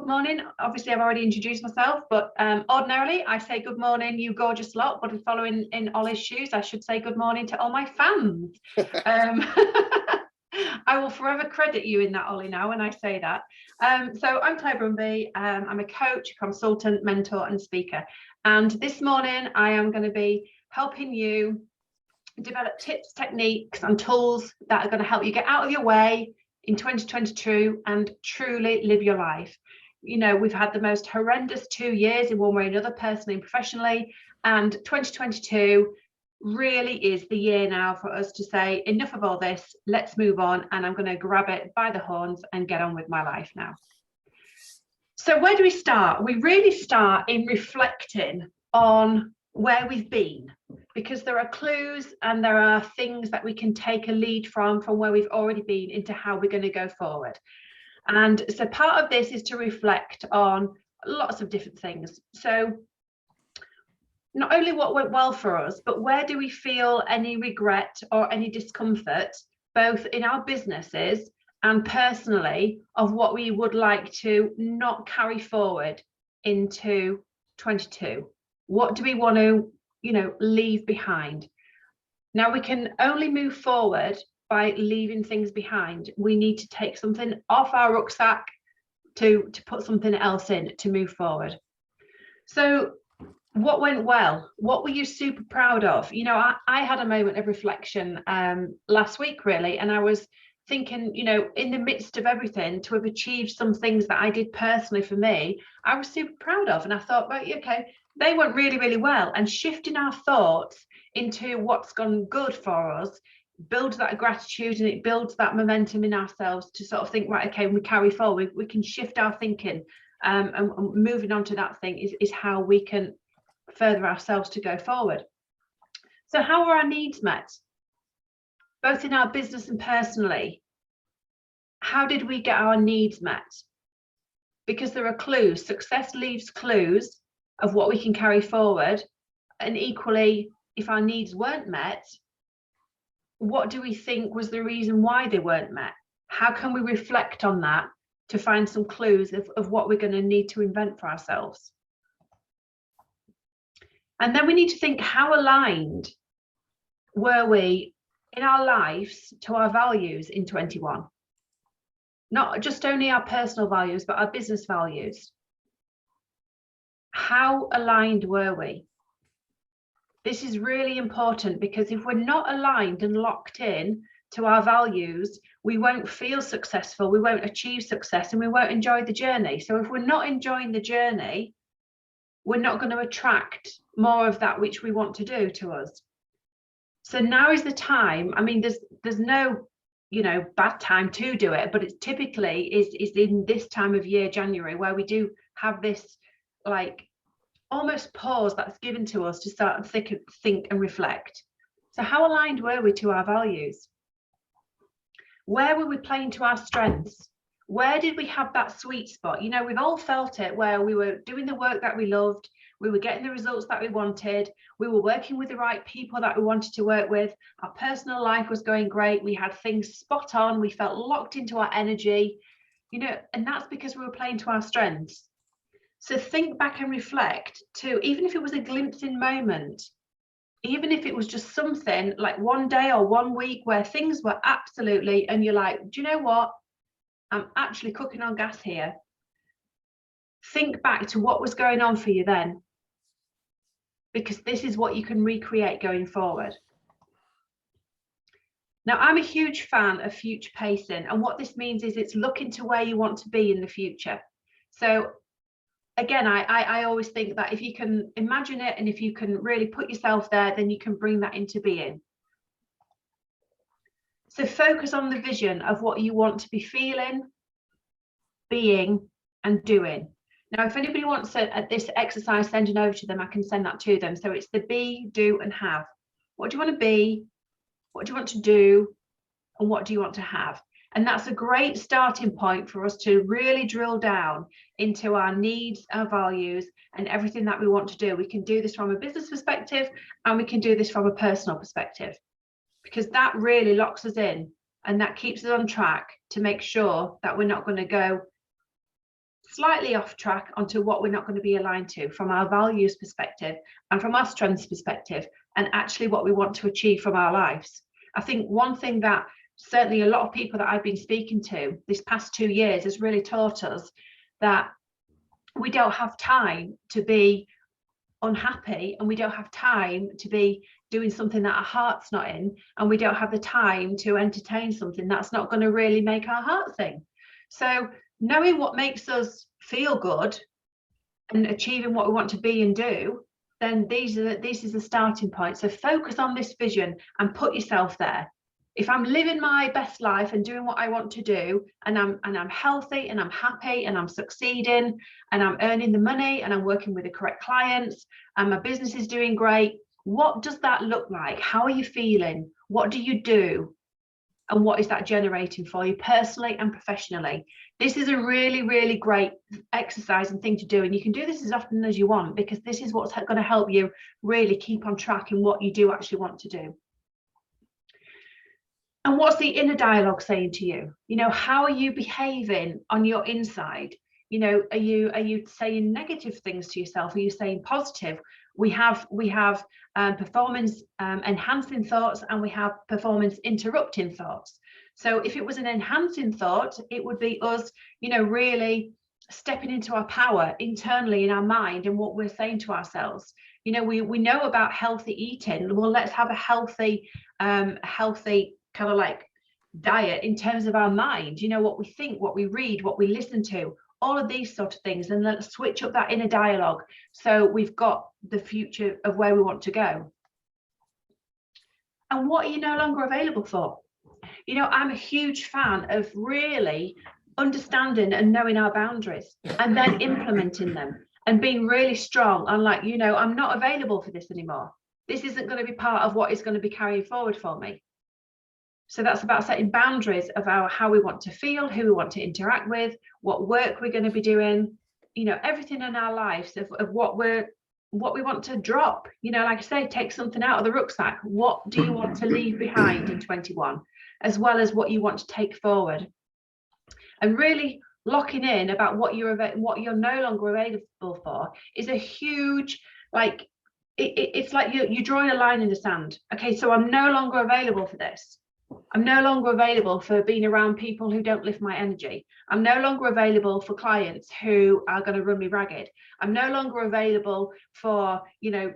morning. Obviously, I've already introduced myself, but ordinarily I say good morning, you gorgeous lot. But if following in Ollie's shoes, I should say good morning to all my fans. I will forever credit you in that, Ollie, now when I say that. So I'm Claire Brumby. I'm a coach, consultant, mentor, and speaker. And this morning I am going to be helping you develop tips, techniques, and tools that are going to help you get out of your way in 2022 and truly live your life. You know, we've had the most horrendous 2 years in one way or another, personally and professionally, and 2022 really is the year now for us to say enough of all this, let's move on, and I'm going to grab it by the horns and get on with my life now. So where do we start? We really start in reflecting on where we've been, because there are clues and there are things that we can take a lead from where we've already been into how we're going to go forward. And so part of this is to reflect on lots of different things. So not only what went well for us, but where do we feel any regret or any discomfort, both in our businesses and personally, of what we would like to not carry forward into 22. What do we want to, leave behind? Now, we can only move forward by leaving things behind. We need to take something off our rucksack to put something else in to move forward. So what went well? What were you super proud of? I had a moment of reflection last week, really, and I was thinking, in the midst of everything, to have achieved some things that I did personally for me, I was super proud of. And I thought, right, okay, they went really, really well. And shifting our thoughts into what's gone good for us builds that gratitude, and it builds that momentum in ourselves to sort of think, right, okay, when we carry forward, we can shift our thinking, and moving on to that thing is how we can further ourselves to go forward. So how were our needs met, both in our business and personally? How did we get our needs met? Because there are clues. Success leaves clues of what we can carry forward. And equally, if our needs weren't met, what do we think was the reason why they weren't met? How can we reflect on that to find some clues of what we're going to need to invent for ourselves? And then we need to think, how aligned were we in our lives to our values in 21? Not just only our personal values, but our business values. How aligned were we? This is really important, because if we're not aligned and locked in to our values, we won't feel successful, we won't achieve success, and we won't enjoy the journey. So if we're not enjoying the journey, we're not going to attract more of that which we want to do to us. So now is the time. I mean, there's no bad time to do it, but it's typically is in this time of year, January, where we do have this like almost pause that's given to us to start and think and reflect. So how aligned were we to our values? Where were we playing to our strengths? Where did we have that sweet spot? We've all felt it, where we were doing the work that we loved, we were getting the results that we wanted, we were working with the right people that we wanted to work with, our personal life was going great, we had things spot on, we felt locked into our energy, and that's because we were playing to our strengths. So think back and reflect to, even if it was a glimpsing moment, even if it was just something like one day or 1 week where things were absolutely, and you're like, do you know what? I'm actually cooking on gas here. Think back to what was going on for you then, because this is what you can recreate going forward. Now, I'm a huge fan of future pacing, and what this means is it's looking to where you want to be in the future. So again, I always think that if you can imagine it and if you can really put yourself there, then you can bring that into being. So focus on the vision of what you want to be feeling, being, and doing. Now, if anybody wants this exercise sending over to them, I can send that to them. So it's the be, do, and have. What do you want to be? What do you want to do? And what do you want to have? And that's a great starting point for us to really drill down into our needs, our values, and everything that we want to do. We can do this from a business perspective, and we can do this from a personal perspective, because that really locks us in, and that keeps us on track to make sure that we're not going to go slightly off track onto what we're not going to be aligned to from our values perspective and from our strengths perspective, and actually what we want to achieve from our lives. I think one thing that certainly a lot of people that I've been speaking to this past 2 years has really taught us that we don't have time to be unhappy, and we don't have time to be doing something that our heart's not in, and we don't have the time to entertain something that's not going to really make our heart sing. So knowing what makes us feel good and achieving what we want to be and do, then this is the starting point. So focus on this vision and put yourself there. If I'm living my best life and doing what I want to do, and I'm healthy and I'm happy and I'm succeeding and I'm earning the money and I'm working with the correct clients and my business is doing great, what does that look like? How are you feeling? What do you do? And what is that generating for you personally and professionally? This is a really, really great exercise and thing to do. And you can do this as often as you want, because this is what's going to help you really keep on track in what you do actually want to do. And what's the inner dialogue saying to you? You know, how are you behaving on your inside? You know, are you saying negative things to yourself? Are you saying positive? We have performance enhancing thoughts, and we have performance interrupting thoughts. So if it was an enhancing thought, it would be us, you know, really stepping into our power internally in our mind and what we're saying to ourselves. You know, we know about healthy eating. Well, let's have a healthy kind of like diet in terms of our mind. You know, what we think, what we read, what we listen to, all of these sort of things, and let's switch up that inner dialogue so we've got the future of where we want to go. And what are you no longer available for? You know, I'm a huge fan of really understanding and knowing our boundaries and then implementing them and being really strong on, like, you know, I'm not available for this anymore. This isn't going to be part of what is going to be carried forward for me. So that's about setting boundaries of how we want to feel, who we want to interact with, what work we're going to be doing, you know, everything in our lives of what we want to drop. You know, like I say, take something out of the rucksack. What do you want to leave behind in 21, as well as what you want to take forward? And really locking in about what you're no longer available for is a huge, like, it's like you're drawing a line in the sand. Okay, so I'm no longer available for this. I'm no longer available for being around people who don't lift my energy. I'm no longer available for clients who are going to run me ragged. I'm no longer available for, you know,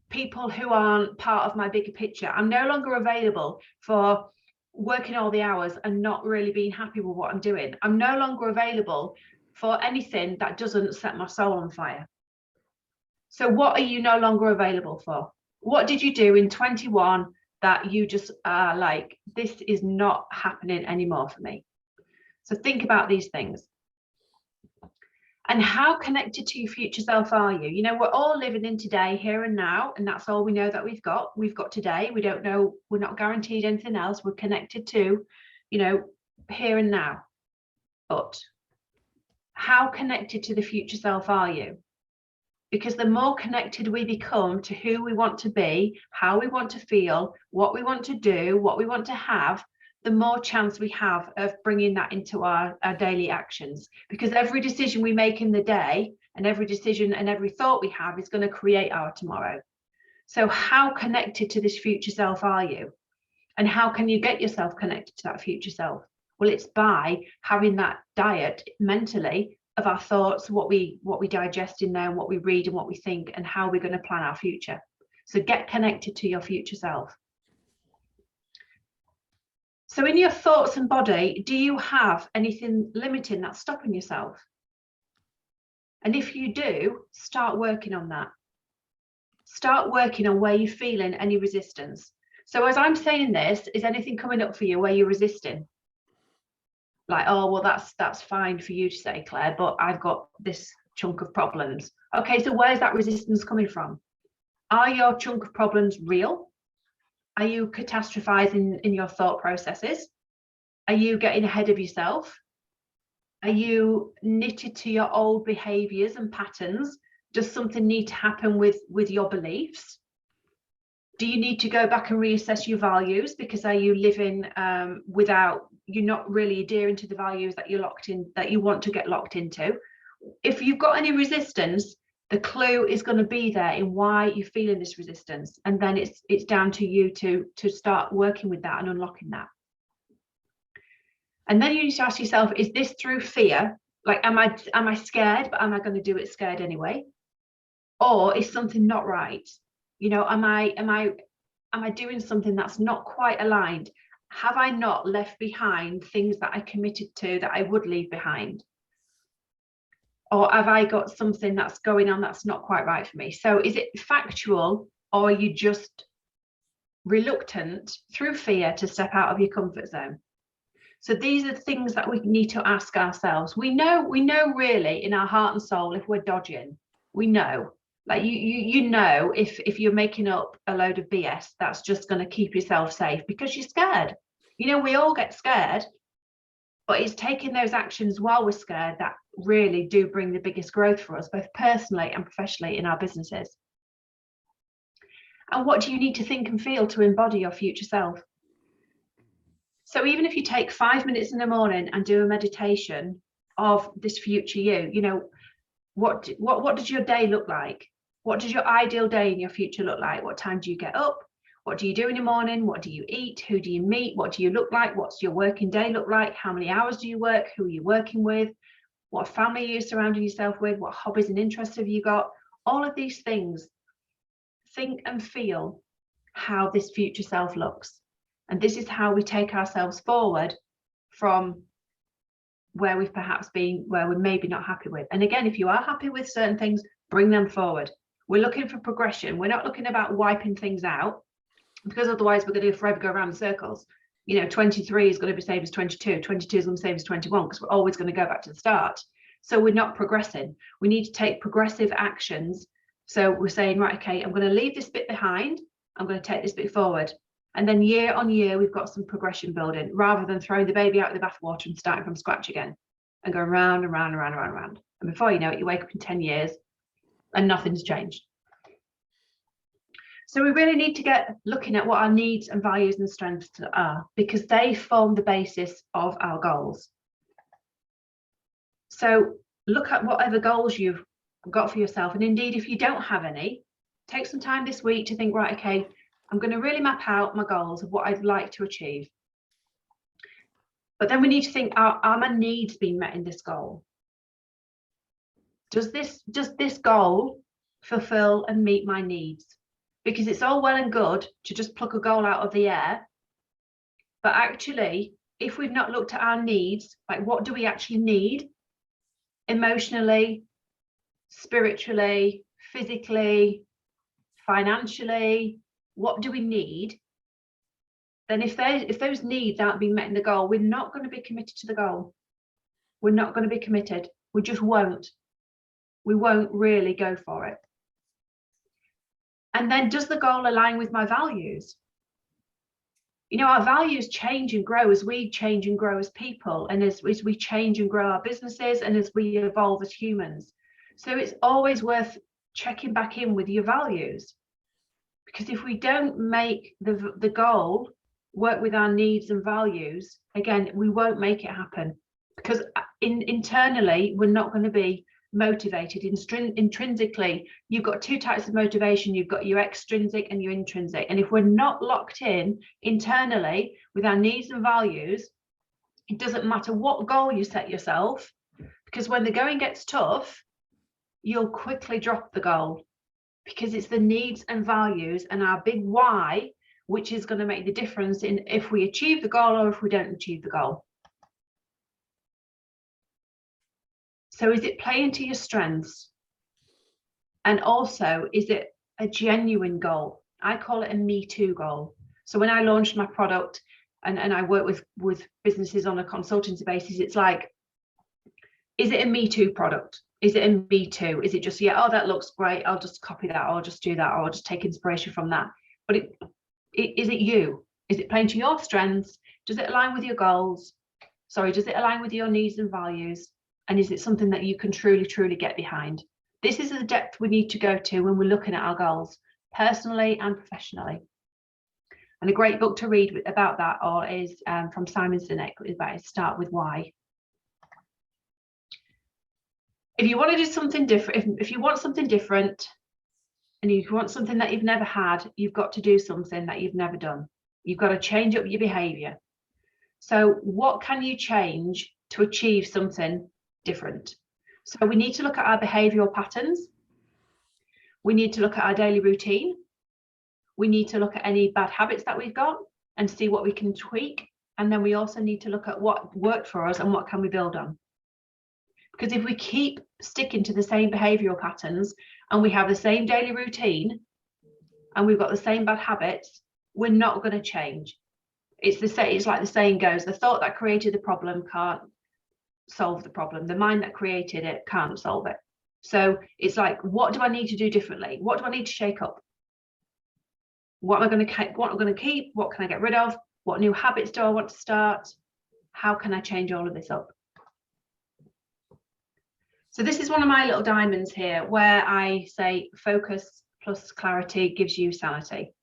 people who aren't part of my bigger picture. I'm no longer available for working all the hours and not really being happy with what I'm doing. I'm no longer available for anything that doesn't set my soul on fire. So what are you no longer available for? What did you do in 21 that you just are like, this is not happening anymore for me? So think about these things. And how connected to your future self are you? You know, we're all living in today, here and now, and that's all we know that we've got. We've got today. We don't know, we're not guaranteed anything else. We're connected to, you know, here and now. But how connected to the future self are you? Because the more connected we become to who we want to be, how we want to feel, what we want to do, what we want to have, the more chance we have of bringing that into our daily actions. Because every decision we make in the day, and every decision and every thought we have, is going to create our tomorrow. So how connected to this future self are you? And how can you get yourself connected to that future self? Well, it's by having that diet mentally of our thoughts, what we digest in there, and what we read and what we think, and how we're going to plan our future. So get connected to your future self. So in your thoughts and body, do you have anything limiting that's stopping yourself? And if you do, start working on that. Start working on where you're feeling any resistance. So as I'm saying this, is anything coming up for you where you're resisting? Like, oh, well, that's fine for you to say, Claire, but I've got this chunk of problems. Okay, so where's that resistance coming from? Are your chunk of problems real? Are you catastrophizing in your thought processes? Are you getting ahead of yourself? Are you knitted to your old behaviors and patterns? Does something need to happen with your beliefs? Do you need to go back and reassess your values? Because are you living without, you're not really adhering to the values that you're locked in, that you want to get locked into? if you've got any resistance, the clue is going to be there in why you're feeling this resistance, and then it's down to you to start working with that and unlocking that. And then you need to ask yourself, is this through fear? Like, am I scared, but am I going to do it scared anyway? Or is something not right? You know, am I doing something that's not quite aligned? Have I not left behind things that I committed to that I would leave behind? Or have I got something that's going on that's not quite right for me? So is it factual, or are you just reluctant through fear to step out of your comfort zone? So these are the things that we need to ask ourselves. We know really in our heart and soul if we're dodging. We know, like you know, if you're making up a load of BS, that's just going to keep yourself safe because you're scared. You know, we all get scared, but it's taking those actions while we're scared that really do bring the biggest growth for us, both personally and professionally in our businesses. And what do you need to think and feel to embody your future self? So even if you take 5 minutes in the morning and do a meditation of this future you, you know, what does your day look like? What does your ideal day in your future look like? What time do you get up? What do you do in the morning? What do you eat? Who do you meet? What do you look like? What's your working day look like? How many hours do you work? Who are you working with? What family are you surrounding yourself with? What hobbies and interests have you got? All of these things. Think and feel how this future self looks. And this is how we take ourselves forward from where we've perhaps been, where we're maybe not happy with. And again, if you are happy with certain things, bring them forward. We're looking for progression. We're not looking about wiping things out, because otherwise we're going to forever go around in circles. You know, 23 is going to be same as 22. 22 is going to be same as 21, because we're always going to go back to the start. So we're not progressing. We need to take progressive actions. So we're saying, right, okay, I'm going to leave this bit behind. I'm going to take this bit forward. And then year on year, we've got some progression building, rather than throwing the baby out of the bathwater and starting from scratch again and going round and round and round and round and round. And before you know it, you wake up in 10 years and nothing's changed. So we really need to get looking at what our needs and values and strengths are, because they form the basis of our goals. So look at whatever goals you've got for yourself. And indeed, if you don't have any, take some time this week to think, right, okay, I'm going to really map out my goals of what I'd like to achieve. But then we need to think, are my needs being met in this goal? Does this goal fulfill and meet my needs? Because it's all well and good to just pluck a goal out of the air. But actually, if we've not looked at our needs, like what do we actually need emotionally, spiritually, physically, financially, what do we need? Then if those needs aren't being met in the goal, we're not going to be committed to the goal. We're not going to be committed. We just won't. We won't really go for it. And then, does the goal align with my values? You know, our values change and grow as we change and grow as people, and as we change and grow our businesses, and as we evolve as humans. So it's always worth checking back in with your values. Because if we don't make the goal work with our needs and values, again, we won't make it happen. Because internally, we're not going to be motivated. Intrinsically, you've got two types of motivation. You've got your extrinsic and your intrinsic. And if we're not locked in internally with our needs and values, it doesn't matter what goal you set yourself, because when the going gets tough, you'll quickly drop the goal. Because it's the needs and values and our big why, which is going to make the difference in if we achieve the goal or if we don't achieve the goal. So is it playing to your strengths? And also, is it a genuine goal? I call it a Me Too goal. So when I launched my product and I work with businesses on a consultancy basis, it's like, is it a Me Too product? Is it a Me Too? Is it just, yeah, oh, that looks great, I'll just copy that, or I'll just do that, or I'll just take inspiration from that? But is it you? Is it playing to your strengths? Does it align with your goals? Sorry, does it align with your needs and values? And is it something that you can truly, truly get behind? This is the depth we need to go to when we're looking at our goals, personally and professionally. And a great book to read about that is from Simon Sinek, is about Start With Why. If you want to do something different, if you want something different and you want something that you've never had, you've got to do something that you've never done. You've got to change up your behavior. So what can you change to achieve something different? So we need to look at our behavioral patterns. We need to look at our daily routine. We need to look at any bad habits that we've got and see what we can tweak. And then we also need to look at what worked for us and what can we build on. Because if we keep sticking to the same behavioral patterns and we have the same daily routine and we've got the same bad habits, we're not going to change. It's like the saying goes, the thought that created the problem can't solve the problem. The mind that created it can't solve it. So it's like, what do I need to do differently? What do I need to shake up? What am I going to keep? What can I get rid of? What new habits do I want to start? How can I change all of this up? So this is one of my little diamonds here where I say focus plus clarity gives you sanity.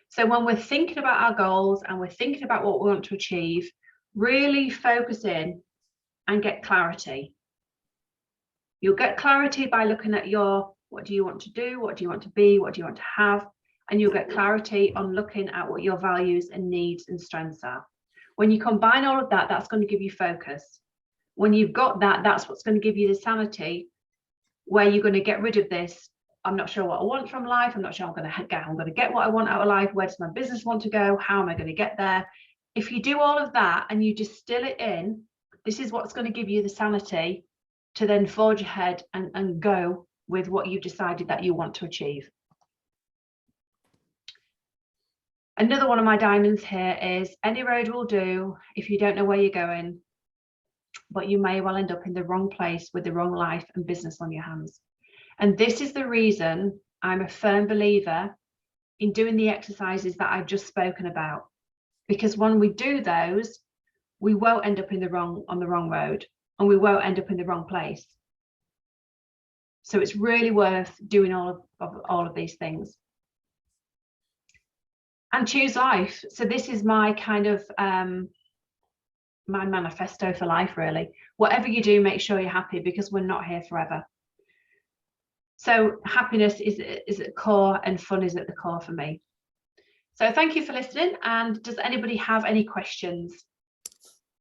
So when we're thinking about our goals and we're thinking about what we want to achieve, really focus in and get clarity. You'll get clarity by looking at what do you want to do? What do you want to be? What do you want to have? And you'll get clarity on looking at what your values and needs and strengths are. When you combine all of that, that's going to give you focus. When you've got that, that's what's going to give you the sanity where you're going to get rid of this. I'm not sure what I want from life. I'm not sure I'm going to get what I want out of life. Where does my business want to go? How am I going to get there? If you do all of that and you distill it in, this is what's going to give you the sanity to then forge ahead and go with what you've decided that you want to achieve. Another one of my diamonds here is any road will do if you don't know where you're going, but you may well end up in the wrong place with the wrong life and business on your hands. And this is the reason I'm a firm believer in doing the exercises that I've just spoken about, because when we do those, we won't end up on the wrong road and we won't end up in the wrong place. So it's really worth doing all of these things. And choose life. So this is my kind of my manifesto for life, really. Whatever you do, make sure you're happy, because we're not here forever. So happiness is at the core and fun is at the core for me. So thank you for listening. And does anybody have any questions?